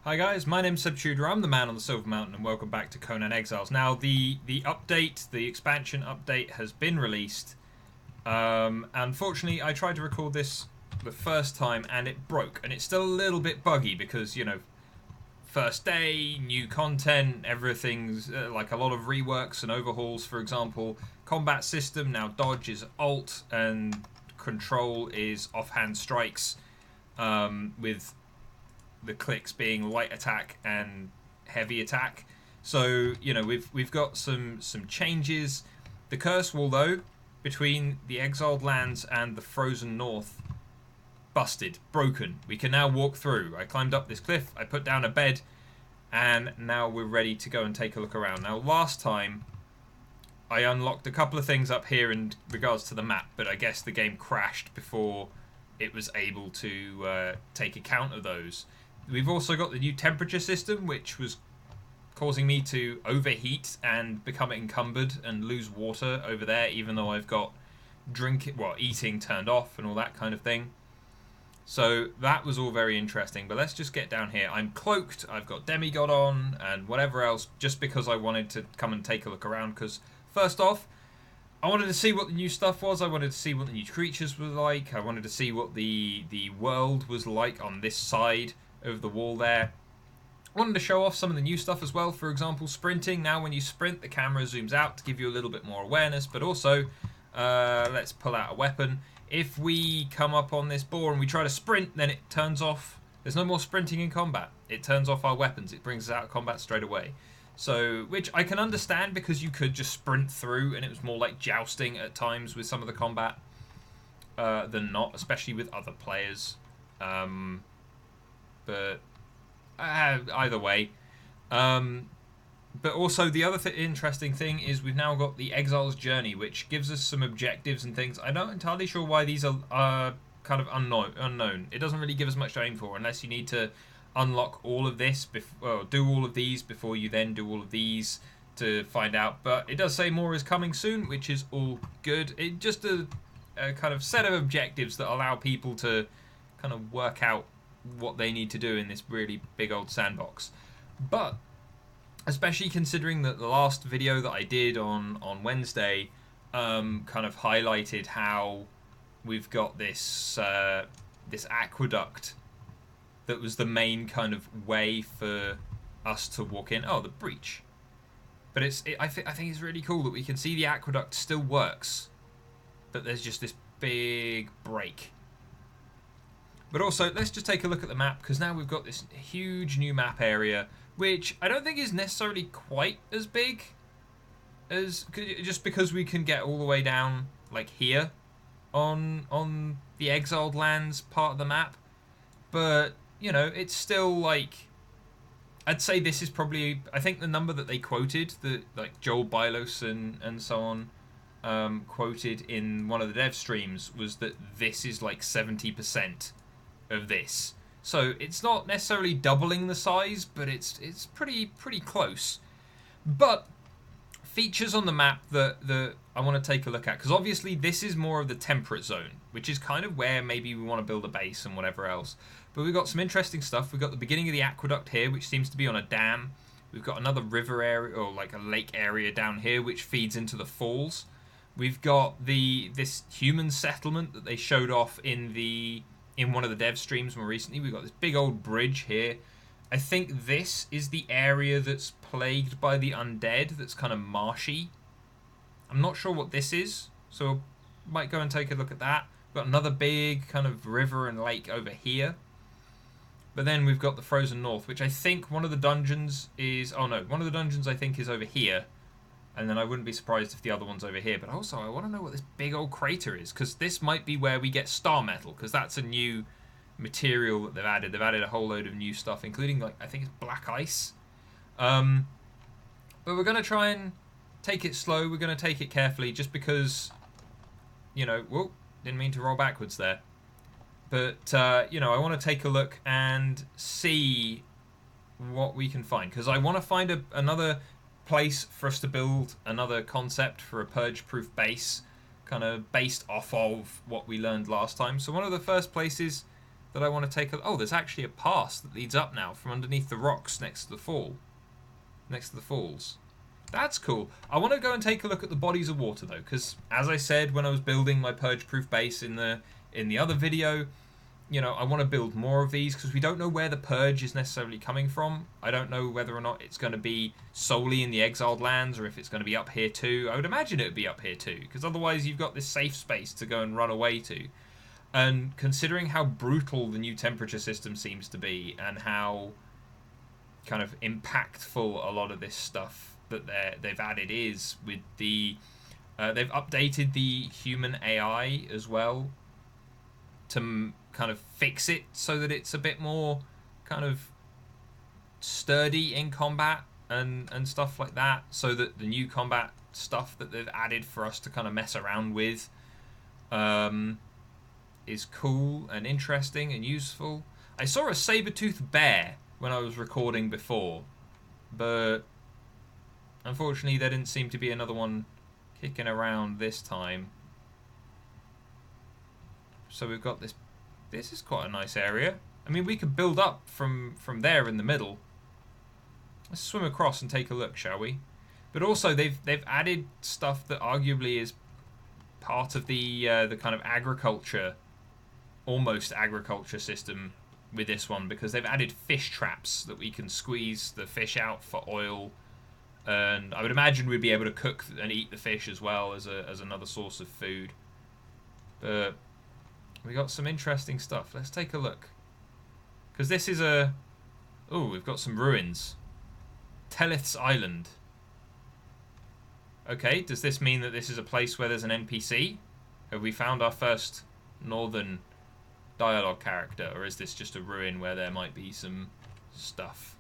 Hi guys, my name's Subtutor, I'm the man on the Silver Mountain, and welcome back to Conan Exiles. Now, the update, the expansion update has been released. Unfortunately, I tried to record this the first time and it broke, and it's still a little bit buggy because, you know, first day, new content, everything's like a lot of reworks and overhauls, for example. Combat system, now dodge is alt and control is offhand strikes, with the clicks being light attack and heavy attack. So, you know, we've got some changes. The curse wall, though, between the exiled lands and the frozen north, busted, broken. We can now walk through. I climbed up this cliff, I put down a bed, and now we're ready to go and take a look around. Now, last time I unlocked a couple of things up here in regards to the map, but I guess the game crashed before it was able to take account of those. We've also got the new temperature system, which was causing me to overheat and become encumbered and lose water over there, even though I've got eating turned off and all that kind of thing. So that was all very interesting, but let's just get down here. I'm cloaked, I've got demigod on, and whatever else, just because I wanted to come and take a look around, because first off, I wanted to see what the new stuff was, I wanted to see what the new creatures were like, I wanted to see what the world was like on this side of the wall there. I wanted to show off some of the new stuff as well, for example sprinting. Now when you sprint, the camera zooms out to give you a little bit more awareness, but also, let's pull out a weapon. If we come up on this boar and we try to sprint, then it turns off. There's no more sprinting in combat. It turns off our weapons. It brings us out of combat straight away. So, which I can understand because you could just sprint through and it was more like jousting at times with some of the combat than not, especially with other players. But either way. But also the other interesting thing is we've now got the Exiles Journey, which gives us some objectives and things. I'm not entirely sure why these are kind of unknown. It doesn't really give us much to aim for unless you need to unlock all of this, do all of these before you then do all of these to find out. But it does say more is coming soon, which is all good. It's just a kind of set of objectives that allow people to kind of work out what they need to do in this really big old sandbox. But especially considering that the last video that I did on Wednesday kind of highlighted how we've got this this aqueduct that was the main kind of way for us to walk in. Oh, the breach. But I think it's really cool that we can see the aqueduct still works, but there's just this big break. But also, let's just take a look at the map, because now we've got this huge new map area, which I don't think is necessarily quite as big as, just because we can get all the way down like here on the Exiled Lands part of the map. But, you know, it's still like, I'd say this is probably, I think the number that they quoted, that like Joel Bylos and so on quoted in one of the dev streams, was that this is like 70% of this. So it's not necessarily doubling the size, but it's pretty close. But features on the map that I want to take a look at, because obviously this is more of the temperate zone, which is kind of where maybe we want to build a base and whatever else. But we've got some interesting stuff. We've got the beginning of the aqueduct here, which seems to be on a dam. We've got another river area, or like a lake area down here, which feeds into the falls. We've got this human settlement that they showed off in one of the dev streams more recently. We've got this big old bridge here. I think this is the area that's plagued by the undead, that's kind of marshy. I'm not sure what this is, so might go and take a look at that. We've got another big kind of river and lake over here. But then we've got the Frozen North, which I think one of the dungeons is... Oh no, one of the dungeons I think is over here. And then I wouldn't be surprised if the other one's over here. But also, I want to know what this big old crater is, because this might be where we get star metal, because that's a new material that they've added. They've added a whole load of new stuff, including, like, I think it's black ice. But we're going to try and take it slow. We're going to take it carefully, just because, you know... Whoa, didn't mean to roll backwards there. But, you know, I want to take a look and see what we can find, because I want to find another place for us to build another concept for a purge-proof base, kind of based off of what we learned last time. So one of the first places that I want to take a... Oh, there's actually a pass that leads up now from underneath the rocks next to the falls. That's cool. I want to go and take a look at the bodies of water though, because as I said when I was building my purge-proof base in the other video, you know, I want to build more of these because we don't know where the purge is necessarily coming from. I don't know whether or not it's going to be solely in the exiled lands or if it's going to be up here too. I would imagine it would be up here too, because otherwise you've got this safe space to go and run away to. And considering how brutal the new temperature system seems to be and how kind of impactful a lot of this stuff that they've added is with the... they've updated the human AI as well to kind of fix it so that it's a bit more kind of sturdy in combat and stuff like that, so that the new combat stuff that they've added for us to kind of mess around with is cool and interesting and useful. I saw a saber-toothed bear when I was recording before, but unfortunately there didn't seem to be another one kicking around this time. So we've got this. This is quite a nice area. I mean, we could build up from there in the middle. Let's swim across and take a look, shall we? But also they've added stuff that arguably is part of the kind of agriculture, almost agriculture system with this one, because they've added fish traps that we can squeeze the fish out for oil, and I would imagine we'd be able to cook and eat the fish as well as another source of food. But we got some interesting stuff. Let's take a look, because this is a... Oh, we've got some ruins. Telith's Island. Okay, does this mean that this is a place where there's an NPC? Have we found our first northern dialogue character, or is this just a ruin where there might be some stuff?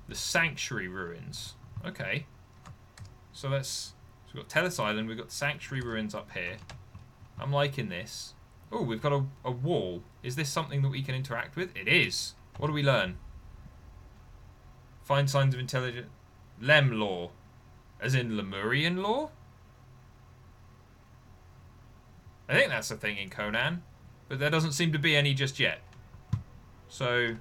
The Sanctuary Ruins. Okay. So we've got Telith's Island, we've got the Sanctuary Ruins up here. I'm liking this. Oh, we've got a wall. Is this something that we can interact with? It is. What do we learn? Find signs of intelligent... Lem law. As in Lemurian law? I think that's a thing in Conan, but there doesn't seem to be any just yet. So...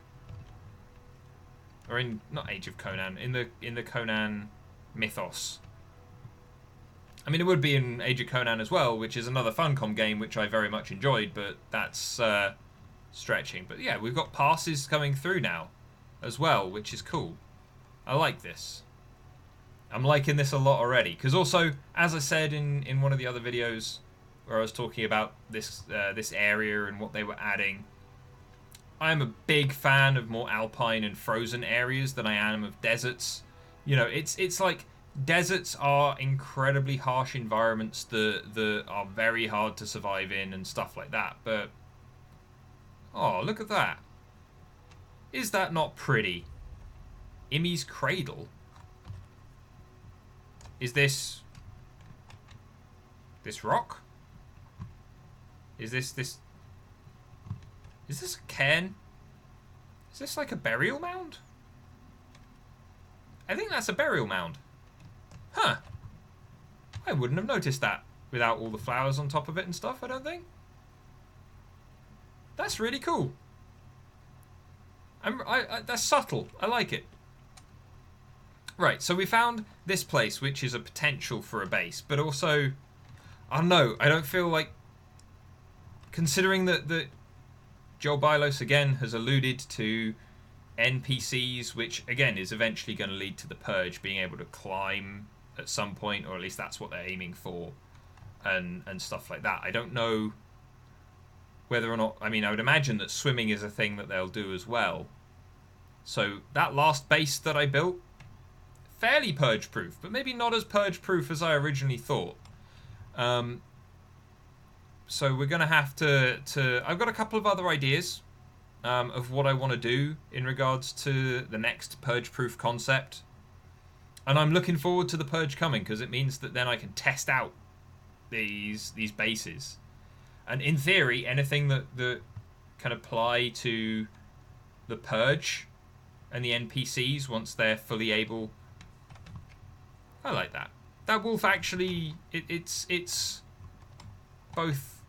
Or in... Not Age of Conan. In the Conan mythos. I mean, it would be in Age of Conan as well, which is another Funcom game, which I very much enjoyed, but that's stretching. But yeah, we've got passes coming through now as well, which is cool. I like this. I'm liking this a lot already. Because also, as I said in one of the other videos where I was talking about this area and what they were adding, I'm a big fan of more alpine and frozen areas than I am of deserts. You know, it's like... Deserts are incredibly harsh environments that are very hard to survive in and stuff like that, but... Oh, look at that. Is that not pretty? Imi's Cradle? Is this... This rock? Is this... Is this a cairn? Is this like a burial mound? I think that's a burial mound. Huh. I wouldn't have noticed that without all the flowers on top of it and stuff, I don't think. That's really cool. That's subtle. I like it. Right, so we found this place, which is a potential for a base, but also... I don't know, I don't feel like... Considering that Joel Bylos, again, has alluded to NPCs, which, again, is eventually going to lead to the Purge being able to climb... at some point, or at least that's what they're aiming for, and stuff like that. I don't know whether or not... I mean, I would imagine that swimming is a thing that they'll do as well. So that last base that I built, fairly purge-proof, but maybe not as purge-proof as I originally thought. So we're going to have to... I've got a couple of other ideas of what I want to do in regards to the next purge-proof concept. And I'm looking forward to the Purge coming, because it means that then I can test out these bases. And in theory, anything that can apply to the Purge and the NPCs once they're fully able... I like that. That wolf actually... It's both...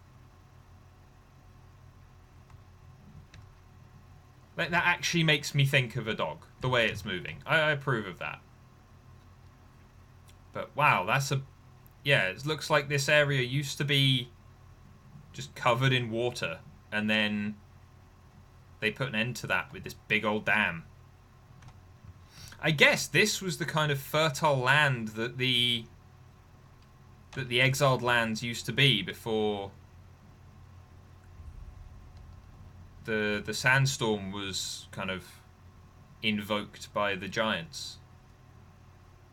Like, that actually makes me think of a dog, the way it's moving. I approve of that. But wow, that's a... Yeah, it looks like this area used to be just covered in water, and then they put an end to that with this big old dam. I guess this was the kind of fertile land that the exiled lands used to be before the sandstorm was kind of invoked by the giants.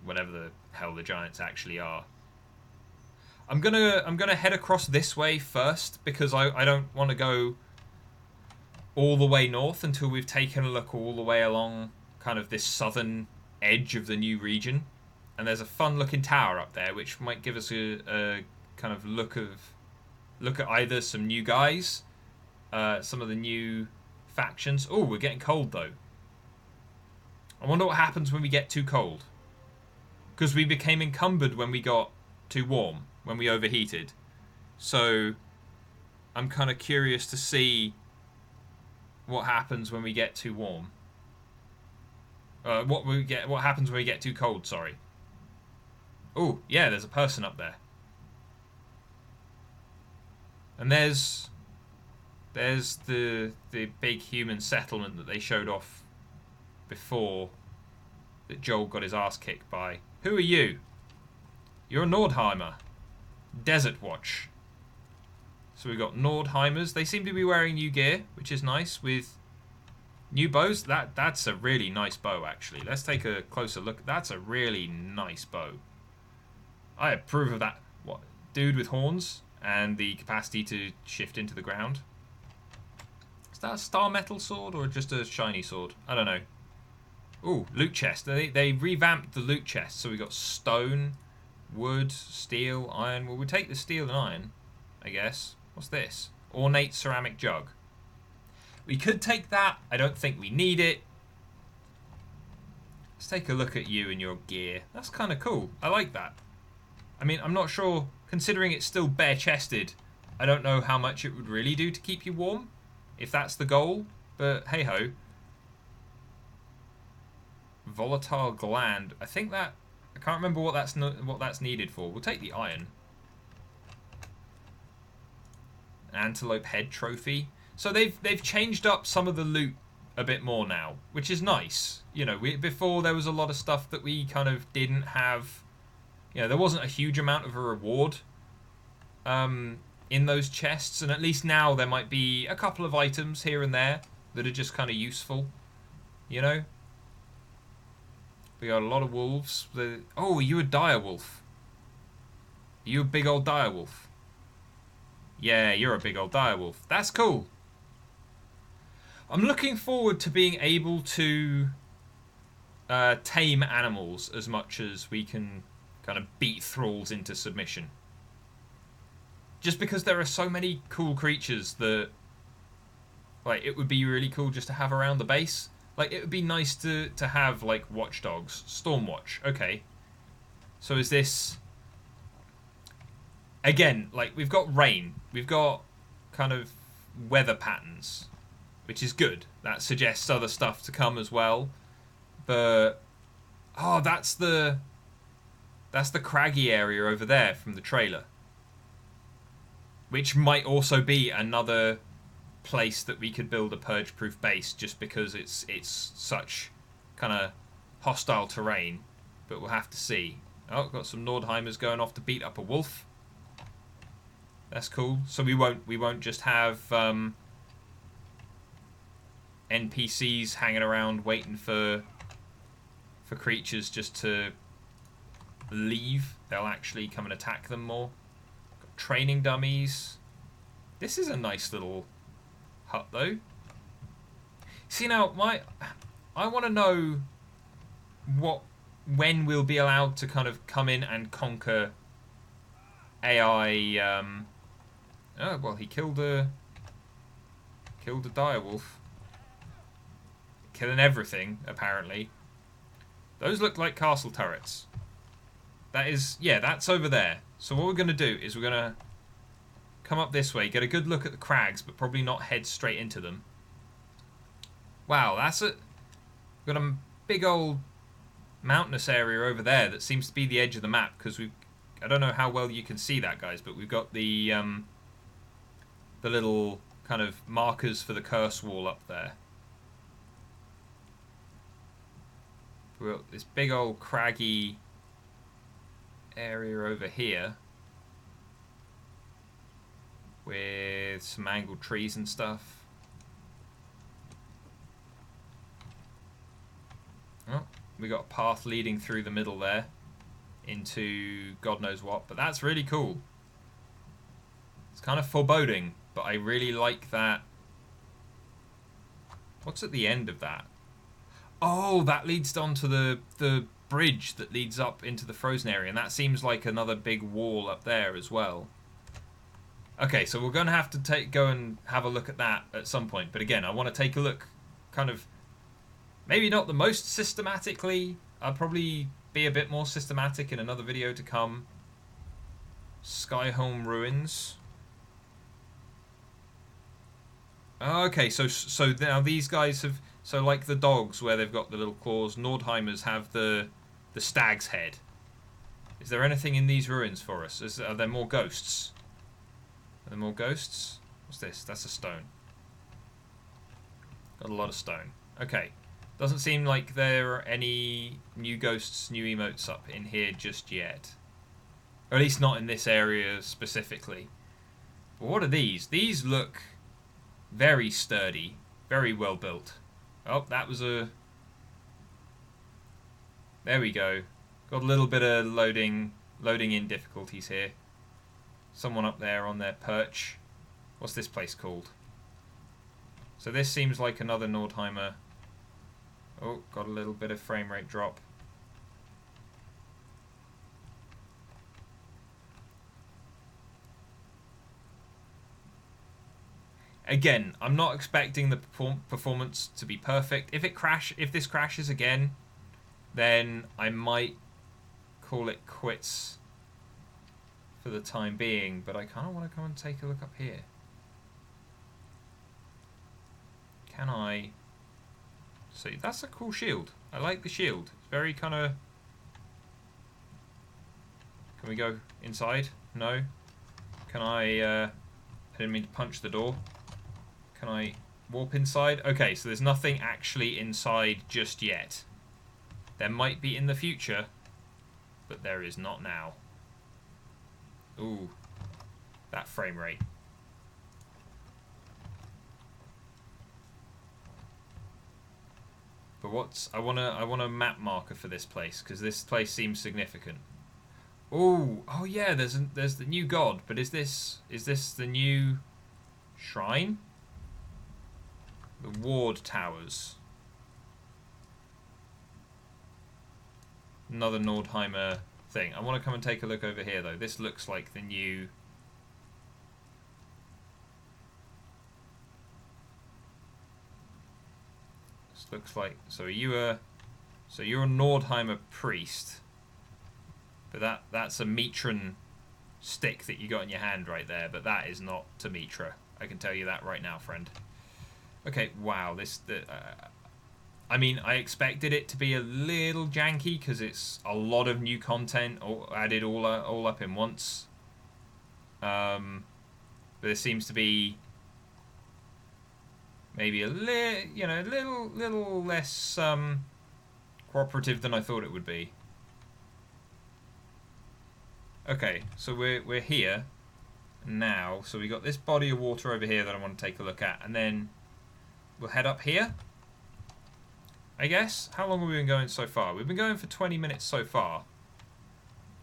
Whatever the hell the giants actually are. I'm gonna head across this way first, because I don't want to go all the way north until we've taken a look all the way along kind of this southern edge of the new region. And there's a fun looking tower up there which might give us a kind of look at either some new guys, some of the new factions. Oh, we're getting cold though. I wonder what happens when we get too cold, because we became encumbered when we got too warm, when we overheated. So I'm kind of curious to see what happens when we get too warm. What happens when we get too cold, sorry. Oh, yeah, there's a person up there. And there's the big human settlement that they showed off before, that Joel got his ass kicked by. Who are you? You're a Nordheimer. Desert Watch. So we've got Nordheimers. They seem to be wearing new gear, which is nice, with new bows. That's a really nice bow, actually. Let's take a closer look. That's a really nice bow. I approve of that. What? Dude with horns and the capacity to shift into the ground. Is that a star metal sword or just a shiny sword? I don't know. Ooh, loot chest. They revamped the loot chest. So we got stone, wood, steel, iron. Well, we'll take the steel and iron, I guess. What's this? Ornate ceramic jug. We could take that. I don't think we need it. Let's take a look at you and your gear. That's kind of cool. I like that. I mean, I'm not sure, considering it's still bare-chested, I don't know how much it would really do to keep you warm, if that's the goal, but hey-ho. Volatile gland. I think that... I can't remember what that's needed for. We'll take the iron. Antelope head trophy. So they've changed up some of the loot a bit more now, which is nice. You know, before there was a lot of stuff that we kind of didn't have. You know, there wasn't a huge amount of a reward in those chests, and at least now there might be a couple of items here and there that are just kind of useful. You know? We got a lot of wolves. Oh, are you a direwolf? Are you a big old direwolf? Yeah, you're a big old direwolf. That's cool. I'm looking forward to being able to tame animals as much as we can kind of beat thralls into submission. Just because there are so many cool creatures that, like, it would be really cool just to have around the base. Like, it would be nice to have, like, watchdogs. Stormwatch, okay. So is this... Again, like, we've got rain. We've got kind of weather patterns, which is good. That suggests other stuff to come as well. But... Oh, that's the craggy area over there from the trailer. Which might also be another place that we could build a purge-proof base, just because it's such kind of hostile terrain. But we'll have to see. Oh, got some Nordheimers going off to beat up a wolf. That's cool. So we won't just have NPCs hanging around waiting for creatures just to leave. They'll actually come and attack them more. Got training dummies. This is a nice little hut though. See, now I want to know when we'll be allowed to kind of come in and conquer AI. Oh well, he killed a direwolf, killing everything apparently. Those look like castle turrets. That is, yeah, that's over there. So what we're going to do is we're going to come up this way, get a good look at the crags, but probably not head straight into them. Wow, got a big old mountainous area over there that seems to be the edge of the map, because I don't know how well you can see that, guys, but we've got the little kind of markers for the curse wall up there. We've got this big old craggy area over here with some angled trees and stuff. Oh, we got a path leading through the middle there into God knows what, but that's really cool. It's kind of foreboding, but I really like that. What's at the end of that? Oh, that leads on to the bridge that leads up into the frozen area, and that seems like another big wall up there as well. Okay, so we're going to have to go and have a look at that at some point, but again, I want to take a look kind of, maybe not the most systematically. I'll probably be a bit more systematic in another video to come. Skyholm Ruins. Okay, so now these guys have, so like the dogs where they've got the little claws, Nordheimers have the stag's head. Is there anything in these ruins for us? Are there more ghosts? Are there more ghosts? What's this? That's a stone. Got a lot of stone. Okay. Doesn't seem like there are any new ghosts, new emotes up in here just yet. Or at least not in this area specifically. But what are these? These look very sturdy, very well built. Oh, that was a... There we go. Got a little bit of loading in difficulties here. Someone up there on their perch. What's this place called? So this seems like another Nordheimer. Oh, got a little bit of frame rate drop. Again, I'm not expecting the performance to be perfect. If this crashes again, then I might call it quits for the time being, but I kind of want to come and take a look up here. Can I... See, that's a cool shield. I like the shield. It's very kind of... Can we go inside? No. Can I didn't mean to punch the door. Can I warp inside? Okay, so there's nothing actually inside just yet. There might be in the future, but there is not now. Ooh, that frame rate. But I want a map marker for this place, because this place seems significant. Ooh, oh yeah, there's the new god, but is this the new shrine? The ward towers. Another Nordheimer thing. I want to come and take a look over here though. This looks like the new... This looks like... So you're a Nordheimer priest. But that's a Mitran stick that you got in your hand right there. But that is not to Mitra. I can tell you that right now, friend. Okay, wow. I mean, I expected it to be a little janky because it's a lot of new content added all up in once. But there seems to be maybe a little less cooperative than I thought it would be. Okay, so we're here now. So we got this body of water over here that I want to take a look at, and then we'll head up here, I guess. How long have we been going so far? We've been going for 20 minutes so far.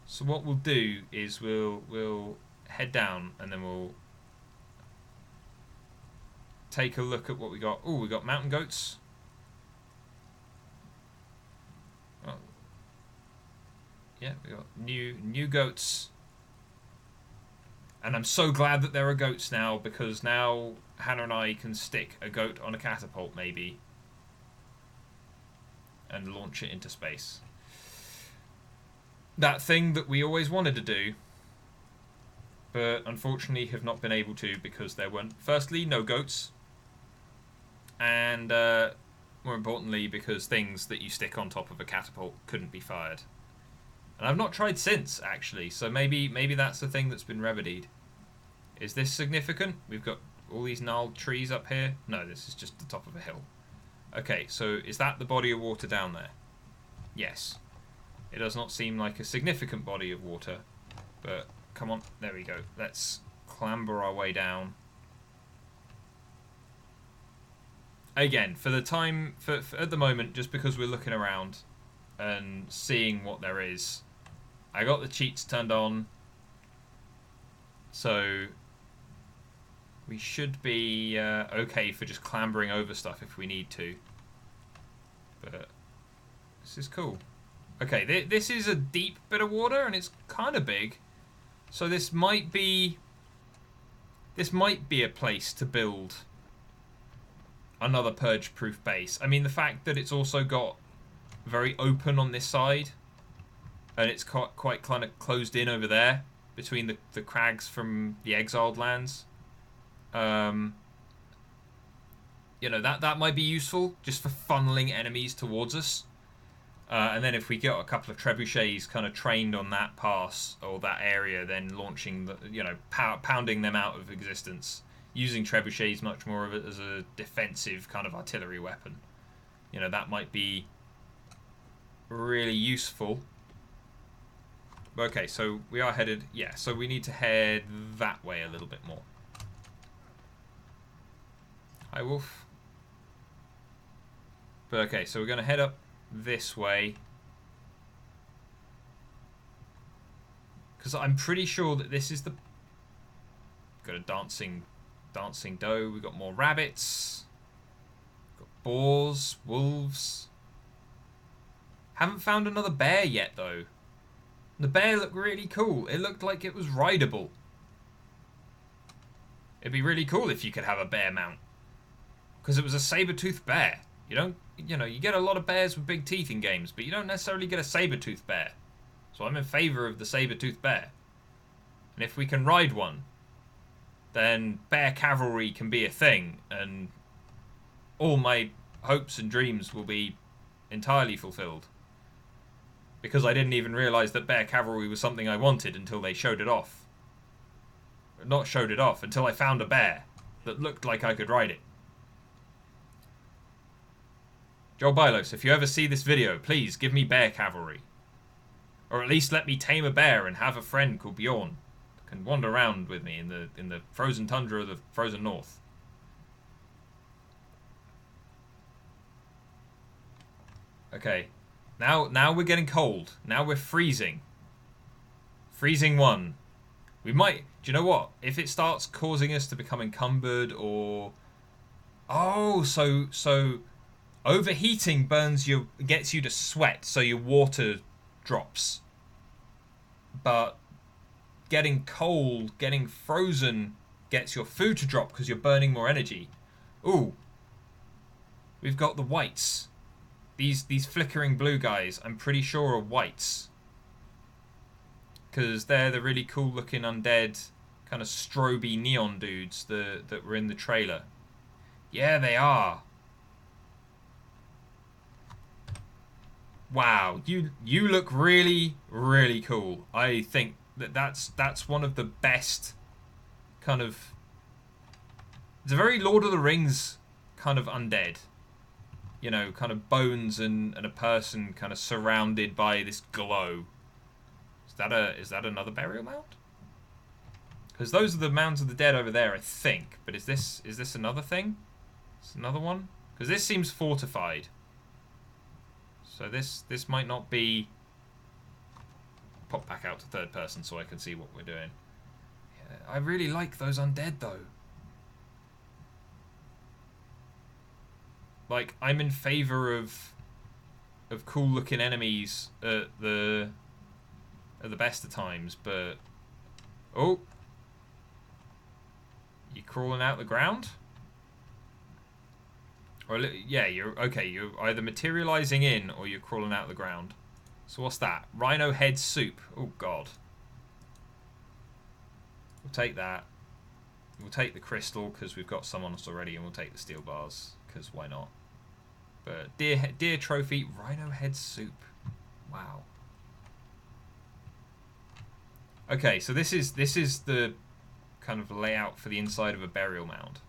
So what we'll do is we'll head down, and then we'll take a look at what we got. Oh, we got mountain goats. Oh. Yeah, we got new goats. And I'm so glad that there are goats now, because now Hannah and I can stick a goat on a catapult, maybe, and launch it into space. That thing that we always wanted to do, but unfortunately have not been able to because there weren't, firstly, no goats, and More importantly, because things that you stick on top of a catapult couldn't be fired. And I've not tried since, actually, so maybe that's the thing that's been remedied. Is this significant? We've got all these gnarled trees up here. No, this is just the top of a hill. Okay, so is that the body of water down there? Yes. It does not seem like a significant body of water, but come on, there we go. Let's clamber our way down. Again, for the time, for at the moment, just because we're looking around and seeing what there is, I got the cheats turned on, so we should be okay for just clambering over stuff if we need to. But this is cool. Okay, this is a deep bit of water, and it's kind of big, so this might be a place to build another purge-proof base. I mean, the fact that it's also got very open on this side, and it's quite kind of closed in over there between the crags from the exiled lands. You know, that might be useful just for funneling enemies towards us. And then if we get a couple of trebuchets kind of trained on that pass or that area, then launching the, you know, pounding them out of existence. Using trebuchets much more of it as a defensive kind of artillery weapon. You know, that might be really useful. Okay, so we are headed... Yeah, so we need to head that way a little bit more. Hi, Wolf. But okay, so we're going to head up this way. Because I'm pretty sure that this is the... Got a dancing doe. We've got more rabbits. Got boars, wolves. Haven't found another bear yet, though. The bear looked really cool. It looked like it was rideable. It'd be really cool if you could have a bear mount. Because it was a saber-toothed bear. You don't, you know, you get a lot of bears with big teeth in games, but you don't necessarily get a saber-toothed bear. So I'm in favour of the saber-toothed bear. And if we can ride one, then bear cavalry can be a thing, and all my hopes and dreams will be entirely fulfilled. Because I didn't even realise that bear cavalry was something I wanted until they showed it off. Not showed it off, until I found a bear that looked like I could ride it. Joel Bylos, if you ever see this video, please give me bear cavalry. Or at least let me tame a bear and have a friend called Bjorn. Can wander around with me in the frozen tundra of the frozen north. Okay, now we're getting cold. Now we're freezing. Freezing 1. We might. Do you know what? If it starts causing us to become encumbered or, oh, so overheating gets you to sweat, so your water drops. But getting cold, getting frozen, gets your food to drop because you're burning more energy. Ooh. We've got the whites. These flickering blue guys, I'm pretty sure are whites. Because they're the really cool looking undead, kind of stroby neon dudes that were in the trailer. Yeah, they are. Wow, you look really, really cool. I think that's one of the best kind of... It's a very Lord of the Rings kind of undead. You know, kind of bones and a person kind of surrounded by this glow. Is that another burial mound? Because those are the mounds of the dead over there, I think. But is this another thing? Is another one? Because this seems fortified. So this might not be... Pop back out to third person so I can see what we're doing. Yeah, I really like those undead though. Like, I'm in favour of cool looking enemies at the best of times, but oh, you crawling out the ground? Or yeah, you're okay. You're either materializing in or you're crawling out the ground. So what's that? Rhino head soup. Oh god. We'll take that. We'll take the crystal because we've got some on us already, and we'll take the steel bars because why not? But deer trophy, rhino head soup. Wow. Okay, so this is the kind of layout for the inside of a burial mound.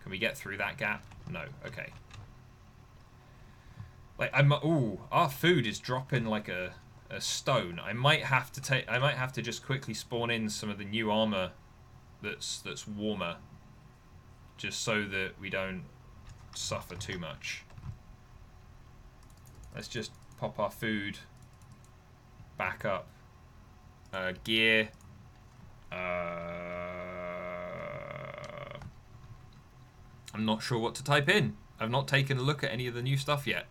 Can we get through that gap? No. Okay. Like our food is dropping like a stone. I might have to just quickly spawn in some of the new armor that's warmer, just so that we don't suffer too much. Let's just pop our food back up. Gear. I'm not sure what to type in. I've not taken a look at any of the new stuff yet.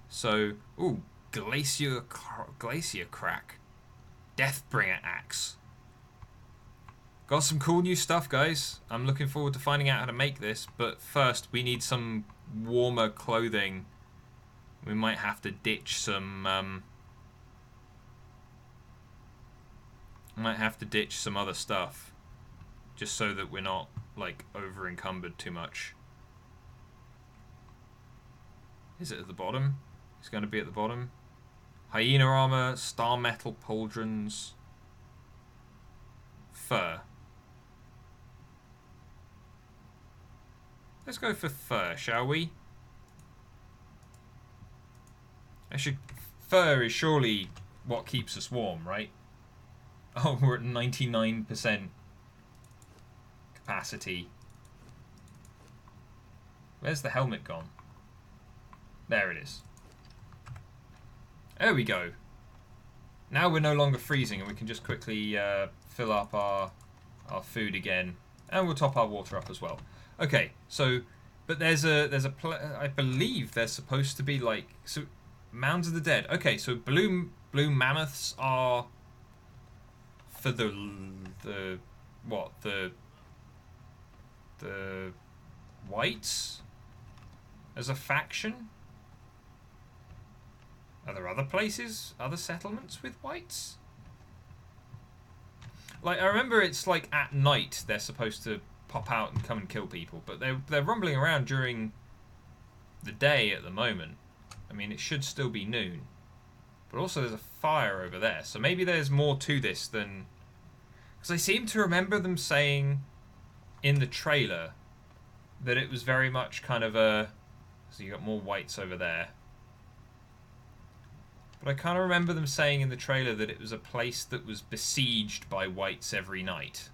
So, ooh, glacier crack, Deathbringer axe. Got some cool new stuff, guys. I'm looking forward to finding out how to make this. But first, we need some warmer clothing. We might have to ditch some. Might have to ditch some other stuff, just so that we're not like over encumbered too much. Is it at the bottom? It's going to be at the bottom. Hyena armor, star metal pauldrons, fur. Let's go for fur, shall we? Fur is surely what keeps us warm, right? Oh, we're at 99% capacity. Where's the helmet gone? There it is. There we go. Now we're no longer freezing and we can just quickly fill up our food again. And we'll top our water up as well. Okay, so, but I believe there's supposed to be like, so, Mounds of the Dead. Okay, so blue mammoths are for the whites as a faction. Are there other places, other settlements with whites? Like, I remember it's like at night they're supposed to pop out and come and kill people, but they're rumbling around during the day at the moment. I mean, it should still be noon. But also there's a fire over there, so maybe there's more to this than... Because I seem to remember them saying in the trailer that it was very much kind of a... So you got more whites over there. But I kind of remember them saying in the trailer that it was a place that was besieged by whites every night.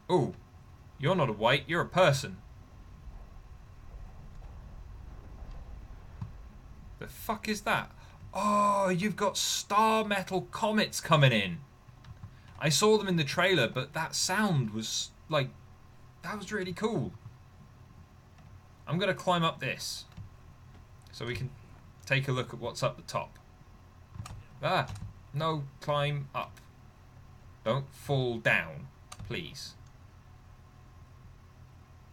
Oh, you're not a white, you're a person. The fuck is that? Oh, you've got star metal comets coming in. I saw them in the trailer, but that sound was like... That was really cool. I'm going to climb up this so we can take a look at what's up the top. Ah, no, climb up. Don't fall down, please.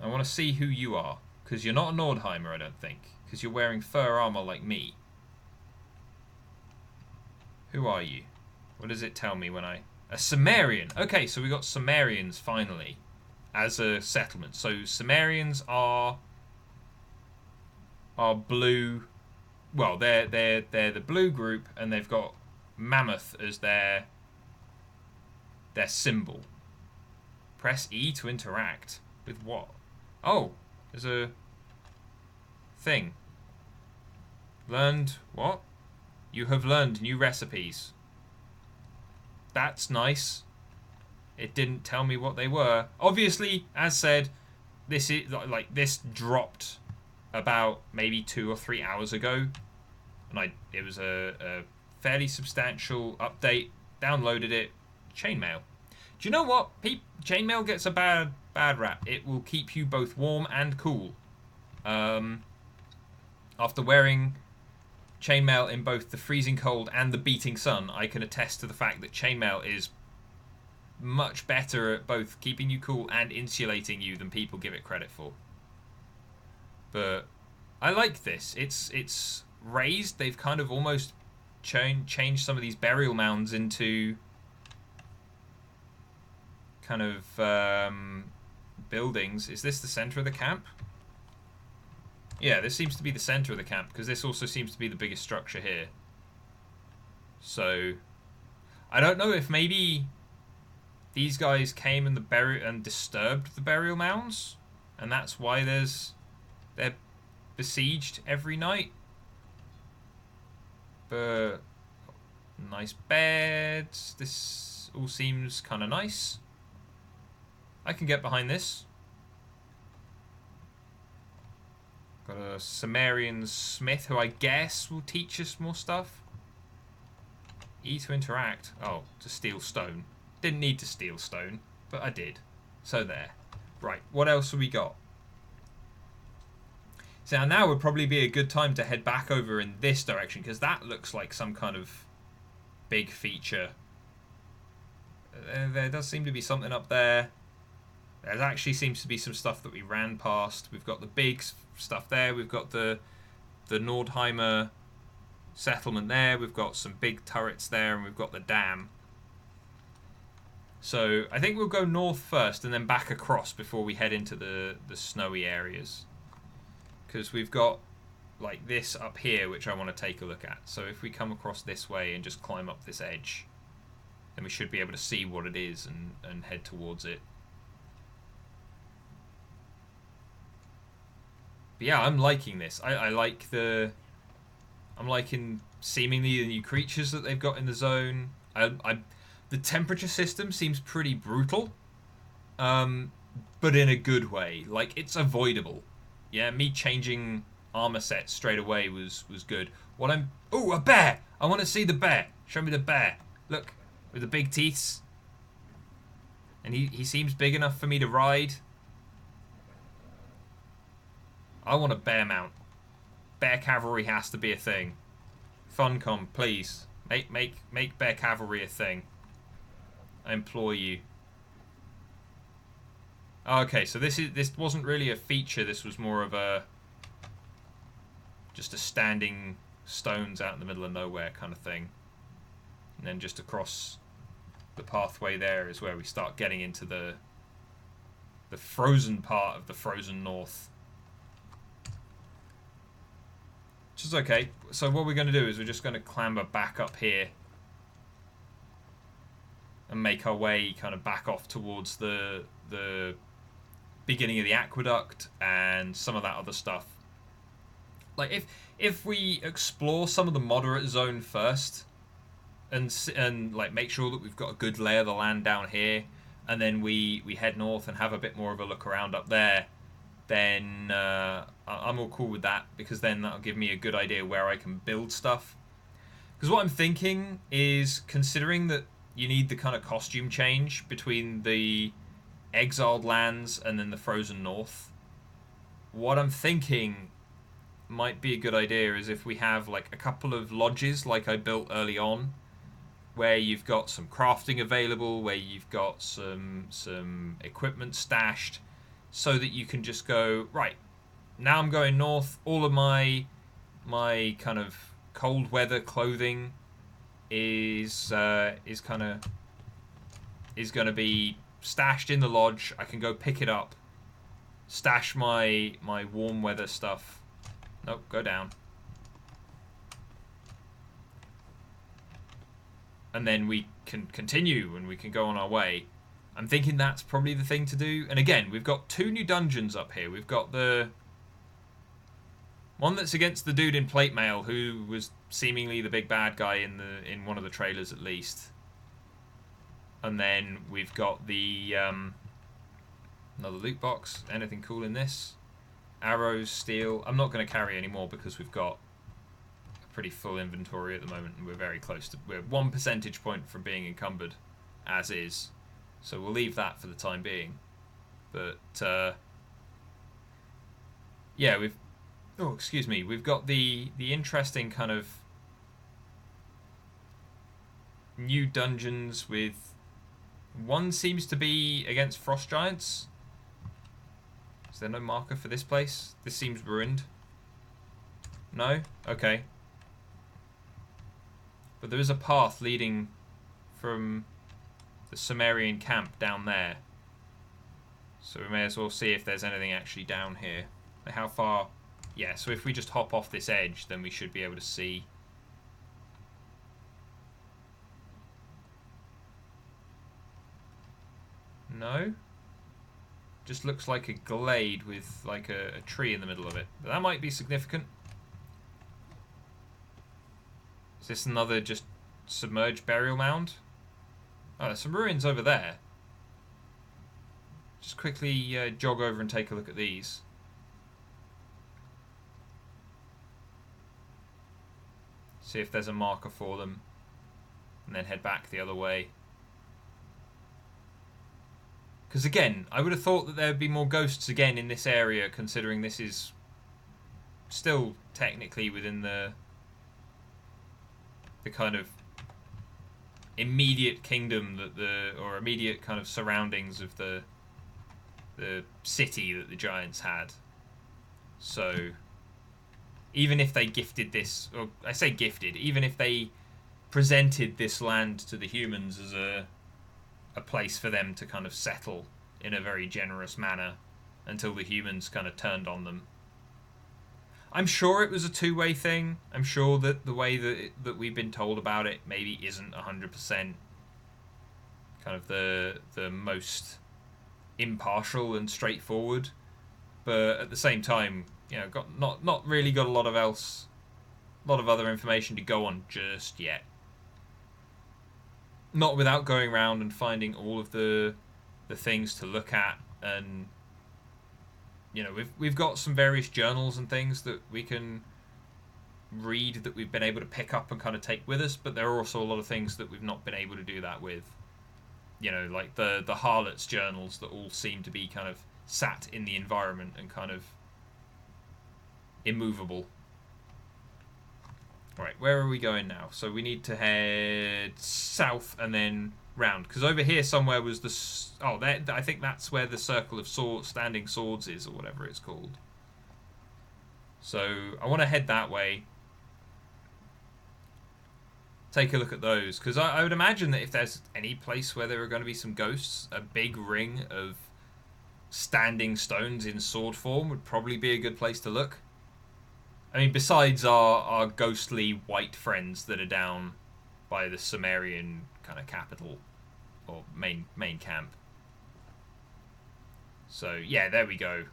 I want to see who you are, because you're not a Nordheimer, I don't think, because you're wearing fur armor like me. Who are you? What does it tell me when I... A Sumerian. Okay, so we got Sumerians finally as a settlement. So Sumerians are blue. Well, they're the blue group, and they've got mammoth as their symbol. Press E to interact with what? Oh, there's a thing. Learned what? You have learned new recipes. That's nice. It didn't tell me what they were. Obviously, as said, this is like this dropped about maybe 2 or 3 hours ago, and it was a fairly substantial update. Downloaded it. Chainmail. Do you know what? Chainmail gets a bad rap. It will keep you both warm and cool. After wearing chainmail in both the freezing cold and the beating sun, I can attest to the fact that chainmail is much better at both keeping you cool and insulating you than people give it credit for. But I like this. It's raised. They've kind of almost changed some of these burial mounds into kind of buildings. Is this the center of the camp? Yeah, this seems to be the center of the camp, because this also seems to be the biggest structure here. So, I don't know if maybe these guys came in and disturbed the burial mounds, and that's why they're besieged every night. But nice beds. This all seems kind of nice. I can get behind this. Got a Sumerian smith who I guess will teach us more stuff. E to interact. Oh, to steal stone. Didn't need to steal stone, but I did. So there. Right, what else have we got? So now would probably be a good time to head back over in this direction, because that looks like some kind of big feature. There does seem to be something up there. There actually seems to be some stuff that we ran past. We've got the big stuff there. We've got the Nordheimer settlement there. We've got some big turrets there, and we've got the dam. So I think we'll go north first and then back across before we head into the snowy areas. Because we've got like this up here, which I want to take a look at. So if we come across this way and just climb up this edge, then we should be able to see what it is and head towards it. But yeah, I'm liking this. I'm liking seemingly the new creatures that they've got in the zone. The temperature system seems pretty brutal, but in a good way. Like, it's avoidable. Yeah, me changing armor sets straight away was good. Oh, a bear! I want to see the bear. Show me the bear. Look, with the big teeth. And he seems big enough for me to ride. I want a bear mount. Bear cavalry has to be a thing. Funcom, please. Make bear cavalry a thing. I implore you. Okay, so this wasn't really a feature. This was more of just a standing stones out in the middle of nowhere kind of thing. And then just across the pathway there is where we start getting into the frozen part of the frozen north. Which is okay. So what we're going to do is we're just going to clamber back up here and make our way kind of back off towards the beginning of the aqueduct and some of that other stuff. Like if we explore some of the moderate zone first and like make sure that we've got a good lay of the land down here, and then we head north and have a bit more of a look around up there, then I'm all cool with that, because then that'll give me a good idea where I can build stuff. Because what I'm thinking is, considering that you need the kind of costume change between the exiled lands and then the frozen north, what I'm thinking might be a good idea is if we have like a couple of lodges like I built early on, where you've got some crafting available, where you've got some equipment stashed, so that you can just go, right, now I'm going north. All of my kind of cold weather clothing is going to be stashed in the lodge. I can go pick it up, stash my warm weather stuff. Nope, go down. And then we can continue and we can go on our way. I'm thinking that's probably the thing to do. And again, we've got 2 new dungeons up here. We've got the one that's against the dude in plate mail, who was seemingly the big bad guy in one of the trailers at least. And then we've got the another loot box. Anything cool in this? Arrows, steel. I'm not going to carry any more because we've got a pretty full inventory at the moment, and we're very close to. We're 1 percentage point from being encumbered, as is. So we'll leave that for the time being. But yeah, we've got the interesting kind of new dungeons. With one seems to be against frost giants. Is there no marker for this place? This seems ruined. No? Okay. But there is a path leading from the Sumerian camp down there. So we may as well see if there's anything actually down here. How far? Yeah, so if we just hop off this edge, then we should be able to see. No? Just looks like a glade with like a tree in the middle of it. But that might be significant. Is this another just submerged burial mound? Oh, there's some ruins over there. Just quickly jog over and take a look at these. See if there's a marker for them. And then head back the other way. Because again, I would have thought that there would be more ghosts again in this area, considering this is still technically within the kind of immediate kingdom or immediate kind of surroundings of the city that the giants had. So even if they gifted this, or I say gifted, even if they presented this land to the humans as a place for them to kind of settle in a very generous manner until the humans kind of turned on them. I'm sure it was a two-way thing. I'm sure that the way that we've been told about it maybe isn't 100% kind of the most impartial and straightforward, but at the same time, you know, not really got a lot of other information to go on just yet. Not without going around and finding all of the things to look at, and you know, we've got some various journals and things that we can read that we've been able to pick up and kind of take with us, but there are also a lot of things that we've not been able to do that with. You know, like the harlots' journals that all seem to be kind of sat in the environment and kind of immovable. Right, where are we going now? So we need to head south and then round, because over here somewhere was I think that's where the circle of standing swords is, or whatever it's called. So I want to head that way, take a look at those, because I would imagine that if there's any place where there are going to be some ghosts, a big ring of standing stones in sword form would probably be a good place to look. I mean, besides our ghostly white friends that are down by the Sumerian kind of capital or main camp. So yeah, there we go.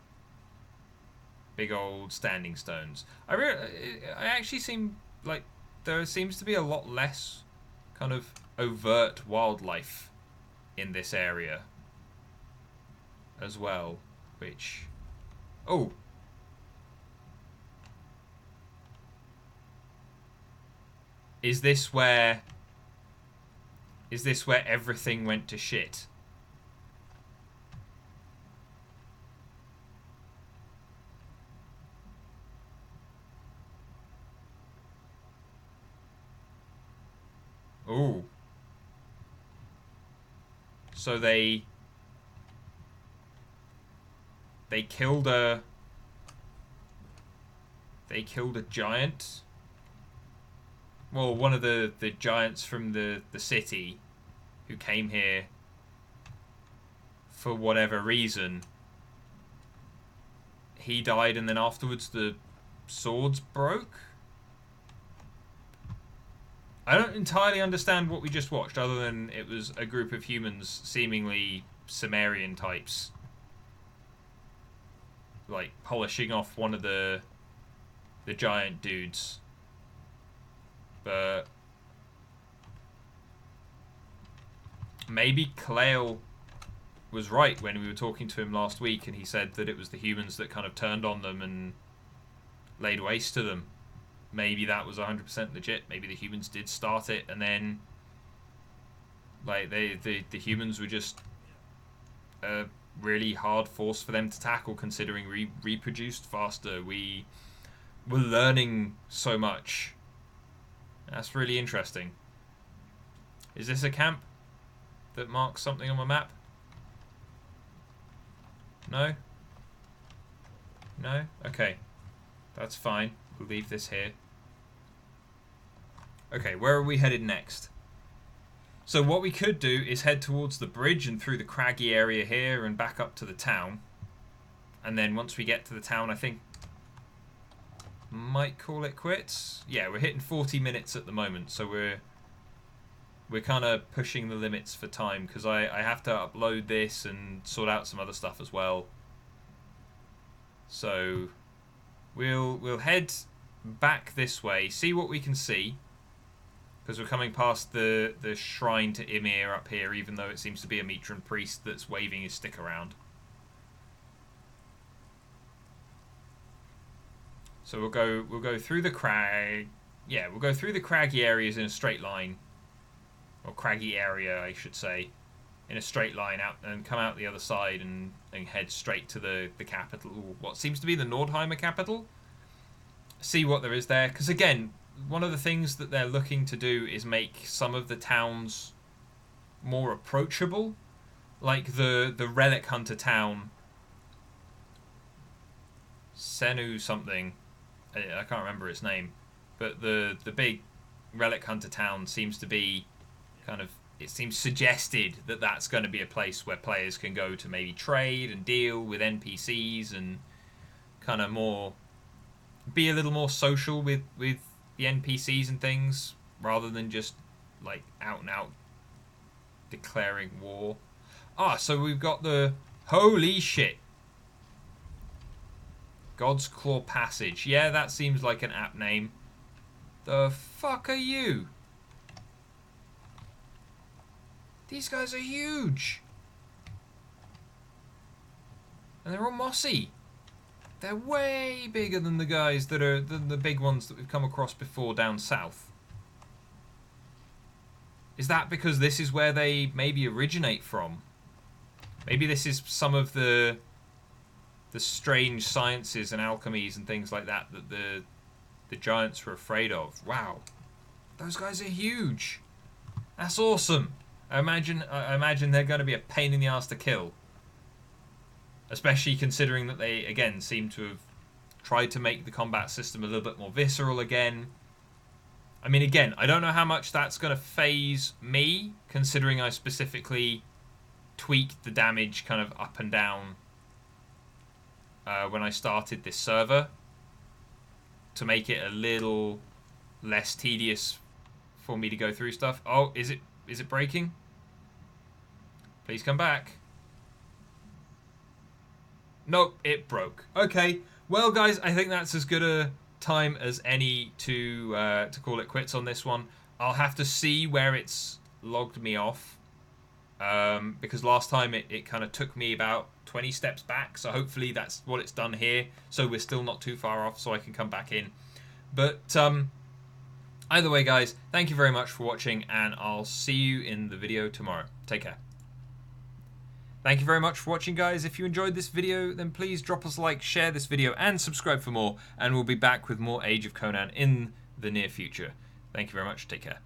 Big old standing stones. I actually seem like there seems to be a lot less kind of overt wildlife in this area as well, which Is this where everything went to shit? Ooh. So they killed a giant. Well, one of the giants from the city who came here for whatever reason. He died, and then afterwards the swords broke? I don't entirely understand what we just watched, other than it was a group of humans, seemingly Sumerian types, like polishing off one of the giant dudes. But maybe Clale was right when we were talking to him last week, and he said that it was the humans that kind of turned on them and laid waste to them. Maybe that was 100% legit. Maybe the humans did start it, and then like the humans were just a really hard force for them to tackle, considering we reproduced faster. We were learning so much. That's really interesting. Is this a camp that marks something on my map? No? No? Okay. That's fine. We'll leave this here. Okay, where are we headed next? So what we could do is head towards the bridge and through the craggy area here and back up to the town. And then once we get to the town, I think might call it quits. Yeah, we're hitting 40 minutes at the moment, so we're kind of pushing the limits for time because I have to upload this and sort out some other stuff as well. So we'll head back this way, see what we can see, because we're coming past the shrine to Ymir up here, even though it seems to be a Mitran priest that's waving his stick around. So we'll go through the crag. Yeah, we'll go through the craggy areas in a straight line, or craggy area, I should say, in a straight line out and come out the other side and head straight to the capital, what seems to be the Nordheimer capital. See what there is there, because again, one of the things that they're looking to do is make some of the towns more approachable, like the relic hunter town, Senu something. I can't remember its name, but the big relic hunter town seems to be kind of, it seems suggested that that's going to be a place where players can go to maybe trade and deal with NPCs and kind of more be a little more social with the NPCs and things, rather than just like out and out declaring war. So we've got the holy shit, God's Claw Passage. Yeah, that seems like an apt name. The fuck are you? These guys are huge. And they're all mossy. They're way bigger than the guys that are the big ones that we've come across before down south. Is that because this is where they maybe originate from? Maybe this is some of the strange sciences and alchemies and things like that that the giants were afraid of. Wow, those guys are huge. That's awesome. I imagine they're going to be a pain in the ass to kill. Especially considering that they, again, seem to have tried to make the combat system a little bit more visceral again. I mean, again, I don't know how much that's going to phase me, considering I specifically tweaked the damage kind of up and down when I started this server to make it a little less tedious for me to go through stuff. Oh, is it breaking? Please come back. Nope, it broke. Okay, well, guys, I think that's as good a time as any to call it quits on this one. I'll have to see where it's logged me off, because last time it kind of took me about 20 steps back, so hopefully that's what it's done here, so we're still not too far off, so I can come back in. But either way, guys, thank you very much for watching, and I'll see you in the video tomorrow. Take care. Thank you very much for watching, guys. If you enjoyed this video, then please drop us a like, share this video, and subscribe for more, and we'll be back with more Age of Conan in the near future. Thank you very much. Take care.